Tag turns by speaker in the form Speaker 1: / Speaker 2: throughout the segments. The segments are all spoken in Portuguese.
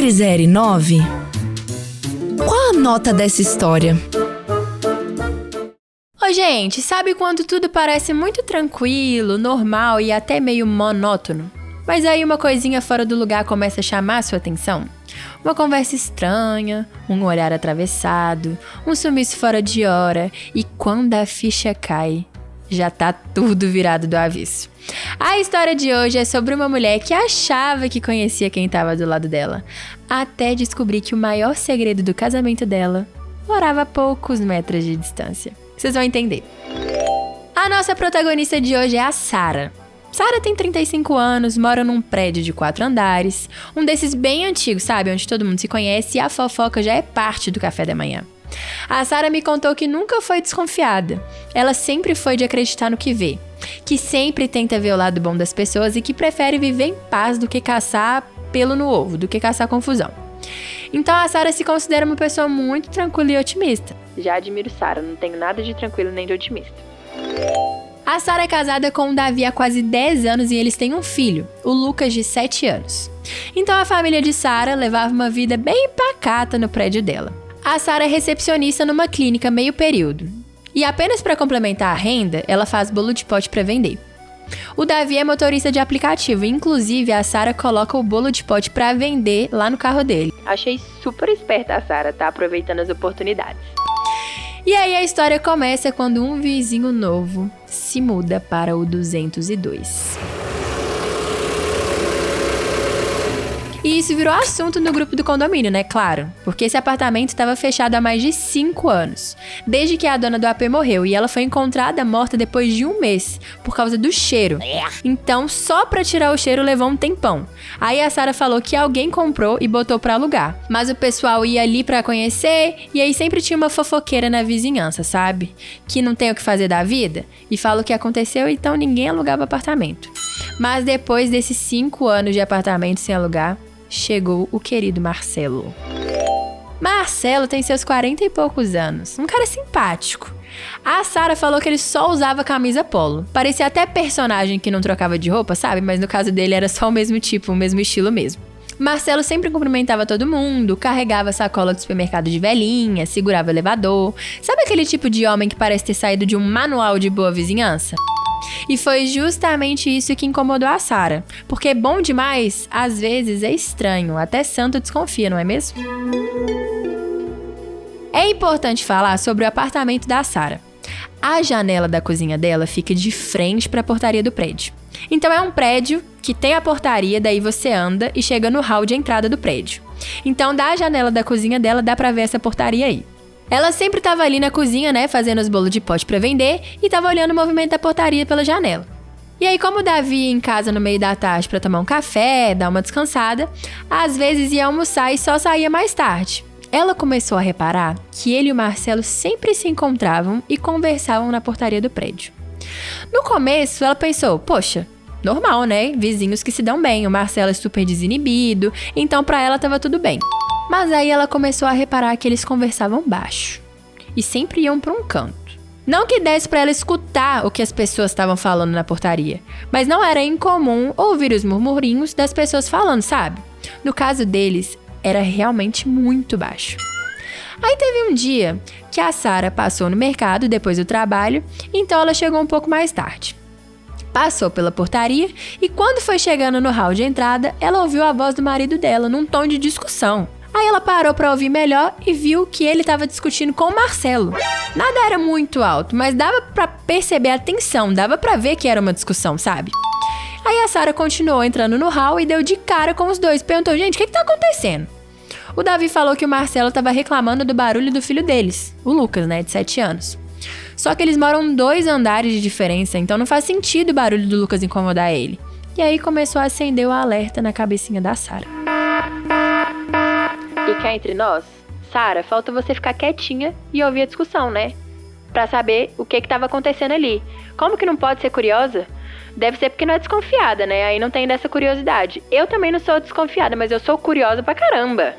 Speaker 1: Entre 0 e 9, qual a nota dessa história?
Speaker 2: Ô, gente, sabe quando tudo parece muito tranquilo, normal e até meio monótono? Mas aí uma coisinha fora do lugar começa a chamar a sua atenção? Uma conversa estranha, um olhar atravessado, um sumiço fora de hora e quando a ficha cai, já tá tudo virado do avesso. A história de hoje é sobre uma mulher que achava que conhecia quem estava do lado dela, até descobrir que o maior segredo do casamento dela morava a poucos metros de distância. Vocês vão entender. A nossa protagonista de hoje é a Sara. Sara tem 35 anos, mora num prédio de 4 andares, um desses bem antigos, sabe? Onde todo mundo se conhece e a fofoca já é parte do café da manhã. A Sara me contou que nunca foi desconfiada. Ela sempre foi de acreditar no que vê, que sempre tenta ver o lado bom das pessoas e que prefere viver em paz do que caçar pelo no ovo, do que caçar confusão. Então a Sara se considera uma pessoa muito tranquila e otimista. Já admiro Sara, não tenho nada de tranquilo nem de otimista. A Sara é casada com o Davi há quase 10 anos e eles têm um filho, o Lucas, de 7 anos. Então a família de Sara levava uma vida bem pacata no prédio dela. A Sara é recepcionista numa clínica meio período. E apenas para complementar a renda, ela faz bolo de pote para vender. O Davi é motorista de aplicativo e, inclusive, a Sara coloca o bolo de pote para vender lá no carro dele. Achei super esperta a Sara, tá aproveitando as oportunidades. E aí a história começa quando um vizinho novo se muda para o 202. E isso virou assunto no grupo do condomínio, né? Claro, porque esse apartamento estava fechado há mais de 5 anos, desde que a dona do AP morreu, e ela foi encontrada morta depois de 1 mês, por causa do cheiro. Então, só pra tirar o cheiro levou um tempão. Aí a Sara falou que alguém comprou e botou pra alugar, mas o pessoal ia ali pra conhecer, e aí sempre tinha uma fofoqueira na vizinhança, sabe? Que não tem o que fazer da vida, e fala o que aconteceu, então ninguém alugava apartamento. Mas depois desses 5 anos de apartamento sem alugar, chegou o querido Marcelo. Marcelo tem seus 40 e poucos anos, um cara simpático. A Sara falou que ele só usava camisa polo. Parecia até personagem que não trocava de roupa, sabe? Mas no caso dele era só o mesmo tipo, o mesmo estilo mesmo. Marcelo sempre cumprimentava todo mundo, carregava sacola do supermercado de velhinha, segurava o elevador. Sabe aquele tipo de homem que parece ter saído de um manual de boa vizinhança? E foi justamente isso que incomodou a Sara, porque bom demais, às vezes, é estranho, até santo desconfia, não é mesmo? É importante falar sobre o apartamento da Sara. A janela da cozinha dela fica de frente para a portaria do prédio. Então é um prédio que tem a portaria, daí você anda e chega no hall de entrada do prédio. Então da janela da cozinha dela dá para ver essa portaria aí. Ela sempre estava ali na cozinha, né, fazendo os bolos de pote para vender e estava olhando o movimento da portaria pela janela. E aí, como o Davi ia em casa no meio da tarde para tomar um café, dar uma descansada, às vezes ia almoçar e só saía mais tarde. Ela começou a reparar que ele e o Marcelo sempre se encontravam e conversavam na portaria do prédio. No começo, ela pensou, poxa, normal, né? Vizinhos que se dão bem, o Marcelo é super desinibido, então para ela estava tudo bem. Mas aí ela começou a reparar que eles conversavam baixo e sempre iam para um canto. Não que desse para ela escutar o que as pessoas estavam falando na portaria, mas não era incomum ouvir os murmurinhos das pessoas falando, sabe? No caso deles, era realmente muito baixo. Aí teve um dia que a Sara passou no mercado depois do trabalho, então ela chegou um pouco mais tarde. Passou pela portaria e quando foi chegando no hall de entrada, ela ouviu a voz do marido dela num tom de discussão. Aí ela parou para ouvir melhor e viu que ele estava discutindo com o Marcelo. Nada era muito alto, mas dava para perceber a tensão, dava para ver que era uma discussão, sabe? Aí a Sara continuou entrando no hall e deu de cara com os dois. Perguntou, gente, o que tá acontecendo? O Davi falou que o Marcelo estava reclamando do barulho do filho deles, o Lucas, né, de 7 anos. Só que eles moram 2 andares de diferença, então não faz sentido o barulho do Lucas incomodar ele. E aí começou a acender o alerta na cabecinha da Sara. E cá entre nós, Sara, falta você ficar quietinha e ouvir a discussão, né? Pra saber o que tava acontecendo ali. Como que não pode ser curiosa? Deve ser porque não é desconfiada, né? Aí não tem dessa curiosidade. Eu também não sou desconfiada, mas eu sou curiosa pra caramba.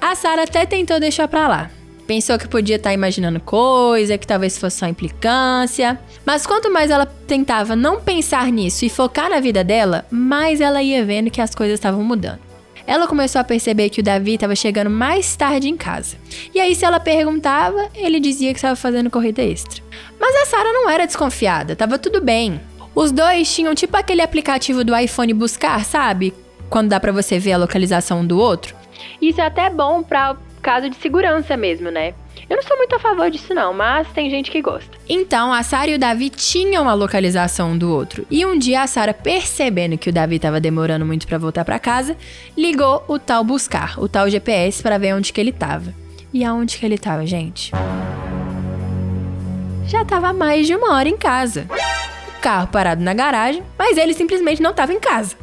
Speaker 2: A Sara até tentou deixar pra lá. Pensou que podia estar imaginando coisa, que talvez fosse só implicância. Mas quanto mais ela tentava não pensar nisso e focar na vida dela, mais ela ia vendo que as coisas estavam mudando. Ela começou a perceber que o Davi estava chegando mais tarde em casa. E aí, se ela perguntava, ele dizia que estava fazendo corrida extra. Mas a Sarah não era desconfiada, estava tudo bem. Os dois tinham tipo aquele aplicativo do iPhone Buscar, sabe? Quando dá pra você ver a localização um do outro. Isso é até bom pra caso de segurança mesmo, né? Eu não sou muito a favor disso não, mas tem gente que gosta. Então, a Sarah e o Davi tinham a localização um do outro. E um dia a Sarah, percebendo que o Davi estava demorando muito para voltar para casa, ligou o tal Buscar, o tal GPS, para ver onde que ele estava. E aonde que ele estava, gente? Já estava mais de 1 hora em casa. O carro parado na garagem, mas ele simplesmente não estava em casa.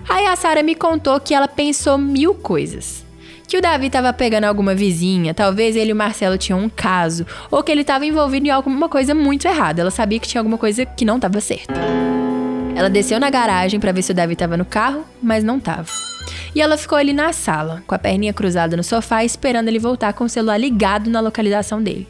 Speaker 2: Aí a Sarah me contou que ela pensou 1000 coisas. Que o Davi estava pegando alguma vizinha, talvez ele e o Marcelo tinham um caso, ou que ele estava envolvido em alguma coisa muito errada. Ela sabia que tinha alguma coisa que não estava certa. Ela desceu na garagem para ver se o Davi estava no carro, mas não estava. E ela ficou ali na sala, com a perninha cruzada no sofá, esperando ele voltar com o celular ligado na localização dele.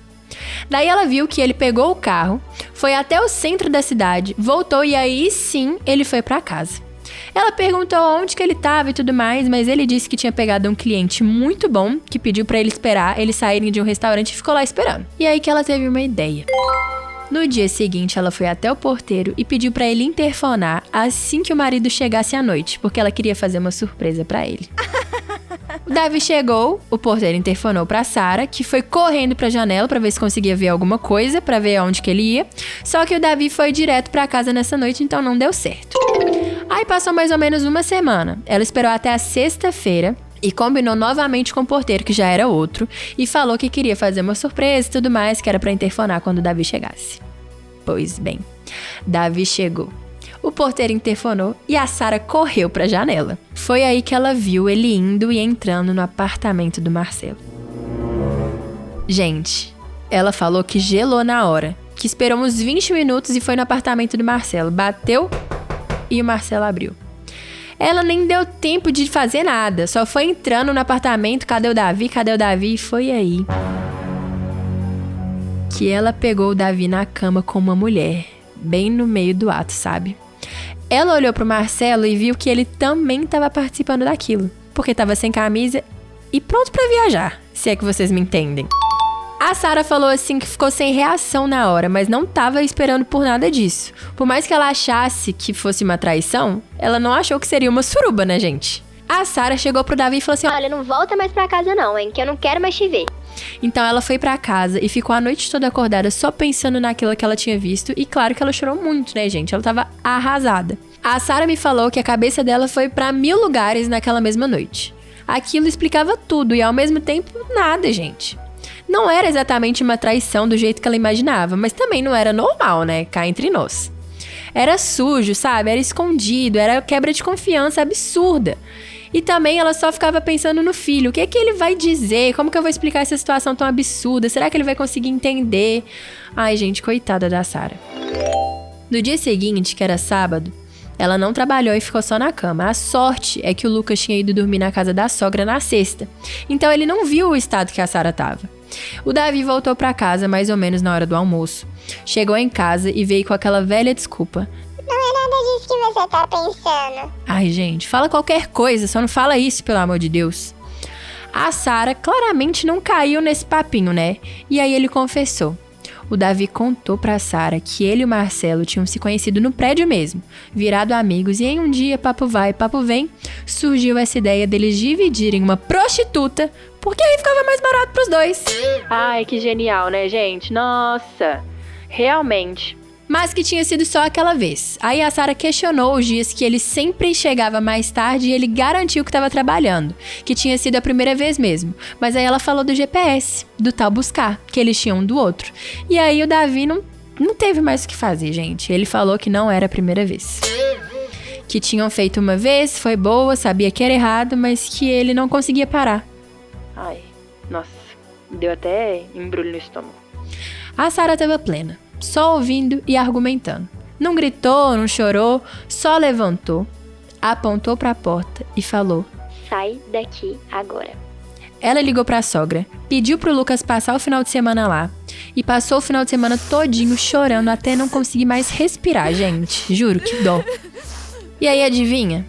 Speaker 2: Daí ela viu que ele pegou o carro, foi até o centro da cidade, voltou e aí sim ele foi para casa. Ela perguntou onde que ele estava e tudo mais, mas ele disse que tinha pegado um cliente muito bom, que pediu pra ele esperar eles saírem de um restaurante e ficou lá esperando. E aí que ela teve uma ideia. No dia seguinte, ela foi até o porteiro e pediu pra ele interfonar assim que o marido chegasse à noite, porque ela queria fazer uma surpresa pra ele. O Davi chegou, o porteiro interfonou pra Sarah, que foi correndo pra janela pra ver se conseguia ver alguma coisa, pra ver aonde que ele ia. Só que o Davi foi direto pra casa nessa noite, então não deu certo. Aí passou mais ou menos 1 semana. Ela esperou até a sexta-feira e combinou novamente com o porteiro, que já era outro, e falou que queria fazer uma surpresa e tudo mais, que era pra interfonar quando o Davi chegasse. Pois bem, Davi chegou. O porteiro interfonou e a Sarah correu pra janela. Foi aí que ela viu ele indo e entrando no apartamento do Marcelo. Gente, ela falou que gelou na hora, que esperou uns 20 minutos e foi no apartamento do Marcelo. Bateu e o Marcelo abriu. Ela nem deu tempo de fazer nada, só foi entrando no apartamento, cadê o Davi, e foi aí que ela pegou o Davi na cama com uma mulher, bem no meio do ato, sabe? Ela olhou pro Marcelo e viu que ele também estava participando daquilo, porque estava sem camisa e pronto pra viajar, se é que vocês me entendem. A Sarah falou assim que ficou sem reação na hora, mas não estava esperando por nada disso. Por mais que ela achasse que fosse uma traição, ela não achou que seria uma suruba, né, gente? A Sarah chegou pro Davi e falou assim:
Speaker 3: olha, não volta mais pra casa não, hein, que eu não quero mais te ver.
Speaker 2: Então ela foi pra casa e ficou a noite toda acordada só pensando naquilo que ela tinha visto. E claro que ela chorou muito, né, gente? Ela tava arrasada. A Sarah me falou que a cabeça dela foi pra 1000 lugares naquela mesma noite. Aquilo explicava tudo e ao mesmo tempo nada, gente. Não era exatamente uma traição do jeito que ela imaginava, mas também não era normal, né? Cá entre nós. Era sujo, sabe? Era escondido, era quebra de confiança absurda. E também ela só ficava pensando no filho. O que é que ele vai dizer? Como que eu vou explicar essa situação tão absurda? Será que ele vai conseguir entender? Ai, gente, coitada da Sarah. No dia seguinte, que era sábado, ela não trabalhou e ficou só na cama. A sorte é que o Lucas tinha ido dormir na casa da sogra na sexta. Então ele não viu o estado que a Sarah tava. O Davi voltou pra casa mais ou menos na hora do almoço. Chegou em casa e veio com aquela velha desculpa.
Speaker 3: Não é nada disso que você tá pensando.
Speaker 2: Ai, gente, fala qualquer coisa, só não fala isso, pelo amor de Deus. A Sarah claramente não caiu nesse papinho, né? E aí ele confessou. O Davi contou pra Sarah que ele e o Marcelo tinham se conhecido no prédio mesmo, virado amigos, e em um dia, papo vai, papo vem, surgiu essa ideia deles dividirem uma prostituta, porque aí ficava mais barato pros dois. Ai, que genial, né, gente? Nossa, realmente. Mas que tinha sido só aquela vez. Aí a Sarah questionou os dias que ele sempre chegava mais tarde e ele garantiu que estava trabalhando, que tinha sido a primeira vez mesmo. Mas aí ela falou do GPS, do tal Buscar, que eles tinham um do outro. E aí o Davi não teve mais o que fazer, gente. Ele falou que não era a primeira vez. Que tinham feito uma vez, foi boa, sabia que era errado, mas que ele não conseguia parar. Ai, nossa, deu até embrulho no estômago. A Sarah estava plena, só ouvindo e argumentando. Não gritou, não chorou, só levantou, apontou para a porta e falou:
Speaker 3: sai daqui agora.
Speaker 2: Ela ligou para a sogra, pediu pro Lucas passar o final de semana lá e passou o final de semana todinho chorando até não conseguir mais respirar, gente. Juro, que dó. E aí, adivinha?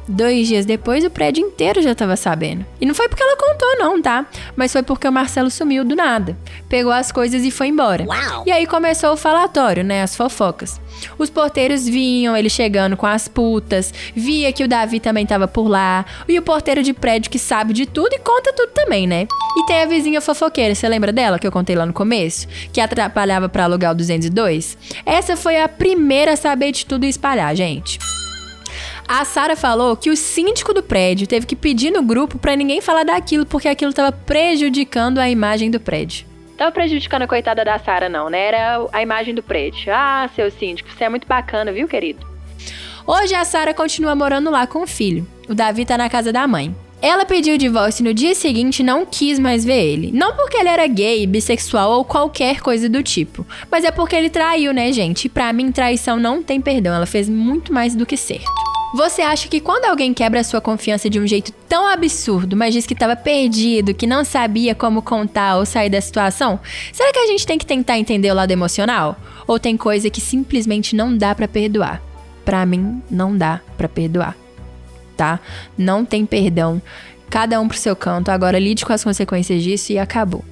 Speaker 2: 2 dias depois, o prédio inteiro já tava sabendo. E não foi porque ela contou não, tá? Mas foi porque o Marcelo sumiu do nada. Pegou as coisas e foi embora. Uau. E aí começou o falatório, né? As fofocas. Os porteiros vinham ele chegando com as putas, via que o Davi também tava por lá, e o porteiro de prédio que sabe de tudo e conta tudo também, né? E tem a vizinha fofoqueira, você lembra dela que eu contei lá no começo? Que atrapalhava pra alugar o 202? Essa foi a primeira a saber de tudo e espalhar, gente. A Sara falou que o síndico do prédio teve que pedir no grupo pra ninguém falar daquilo, porque aquilo tava prejudicando a imagem do prédio. Tava prejudicando a coitada da Sara não, né? Era a imagem do prédio. Ah, seu síndico, você é muito bacana, viu, querido? Hoje a Sara continua morando lá com o filho. O Davi tá na casa da mãe. Ela pediu o divórcio e no dia seguinte não quis mais ver ele. Não porque ele era gay, bissexual ou qualquer coisa do tipo. Mas é porque ele traiu, né, gente? E pra mim, traição não tem perdão. Ela fez muito mais do que certo. Você acha que quando alguém quebra a sua confiança de um jeito tão absurdo, mas diz que estava perdido, que não sabia como contar ou sair da situação, será que a gente tem que tentar entender o lado emocional? Ou tem coisa que simplesmente não dá pra perdoar? Pra mim, não dá pra perdoar, tá? Não tem perdão. Cada um pro seu canto, agora lide com as consequências disso e acabou.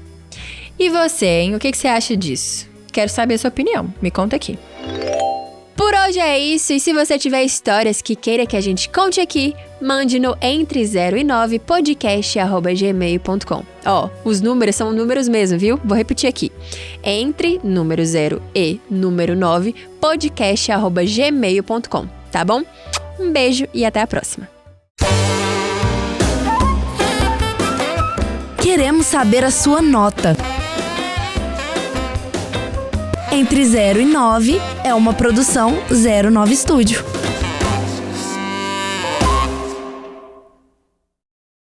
Speaker 2: E você, hein? O que você acha disso? Quero saber a sua opinião. Me conta aqui. Por hoje é isso, e se você tiver histórias que queira que a gente conte aqui, mande no entre0e9podcast@gmail.com. Ó, os números são números mesmo, viu? Vou repetir aqui. Entre número 0 e número 9 podcast@gmail.com, tá bom? Um beijo e até a próxima.
Speaker 1: Queremos saber a sua nota. Entre 0 e 9 é uma produção 09 Estúdio.